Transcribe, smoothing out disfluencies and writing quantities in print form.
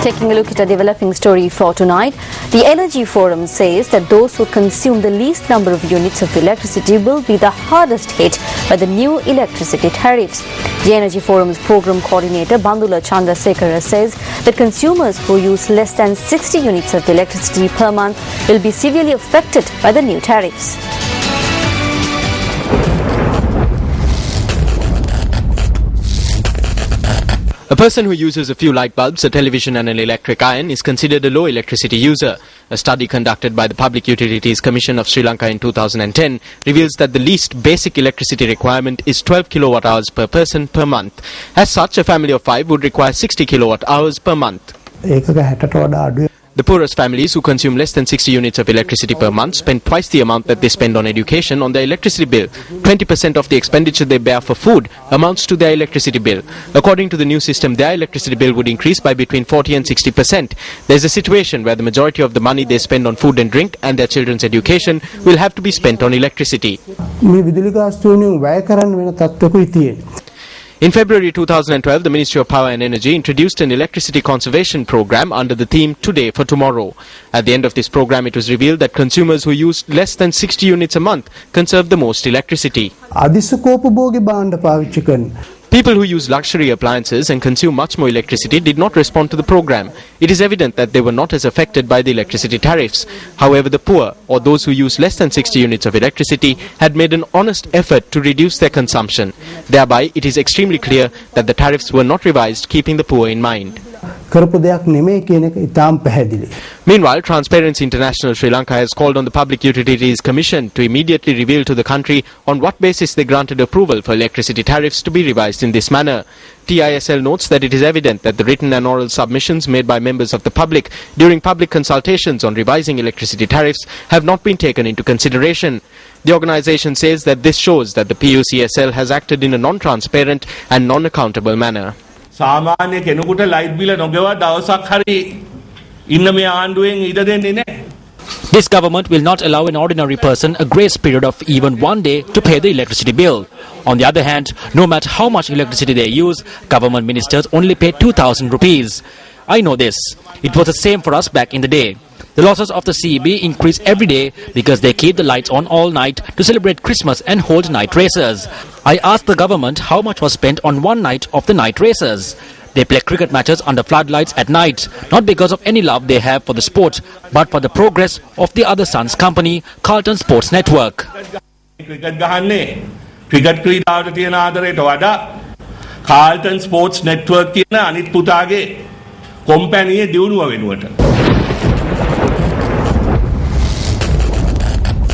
Taking a look at a developing story for tonight, the Energy Forum says that those who consume the least number of units of electricity will be the hardest hit by the new electricity tariffs. The Energy Forum's program coordinator Bandula Chandrasekhara says that consumers who use less than 60 units of electricity per month will be severely affected by the new tariffs. A person who uses a few light bulbs, a television and an electric iron is considered a low electricity user. A study conducted by the Public Utilities Commission of Sri Lanka in 2010 reveals that the least basic electricity requirement is 12 kilowatt hours per person per month. As such, a family of 5 would require 60 kilowatt hours per month. The poorest families who consume less than 60 units of electricity per month spend twice the amount that they spend on education on their electricity bill. 20% of the expenditure they bear for food amounts to their electricity bill. According to the new system, their electricity bill would increase by between 40 and 60%. There is a situation where the majority of the money they spend on food and drink and their children's education will have to be spent on electricity. In February 2012, the Ministry of Power and Energy introduced an electricity conservation program under the theme Today for Tomorrow. At the end of this program, it was revealed that consumers who use less than 60 units a month conserve the most electricity. People who use luxury appliances and consume much more electricity did not respond to the program. It is evident that they were not as affected by the electricity tariffs. However, the poor, or those who use less than 60 units of electricity, had made an honest effort to reduce their consumption. Thereby, it is extremely clear that the tariffs were not revised keeping the poor in mind. Meanwhile, Transparency International Sri Lanka has called on the Public Utilities Commission to immediately reveal to the country on what basis they granted approval for electricity tariffs to be revised in this manner. TISL notes that it is evident that the written and oral submissions made by members of the public during public consultations on revising electricity tariffs have not been taken into consideration. The organisation says that this shows that the PUCSL has acted in a non-transparent and non-accountable manner. සාමාන්‍ය කෙනෙකුට light බිල නොගෙව දවසක් හරි ඉන්න මේ ආණ්ඩුවෙන් ඊට දෙන්නේ නැහැ. This government will not allow an ordinary person a grace period of even one day to pay the electricity bill. On the other hand, no matter how much electricity they use, government ministers only pay 2,000 rupees. I know this. It was the same for us back in the day. The losses of the CEB increase every day because they keep the lights on all night to celebrate Christmas and hold night races. I asked the government how much was spent on one night of the night races. They play cricket matches under floodlights at night, not because of any love they have for the sport, but for the progress of the other son's company, Carlton Sports Network. Cricket ක්‍රීඩාවට තියෙන ආදරයට වඩා Carlton sports network කියන අනිත් පුතාගේ කොම්පැනියේ දියුණුව වෙනුවට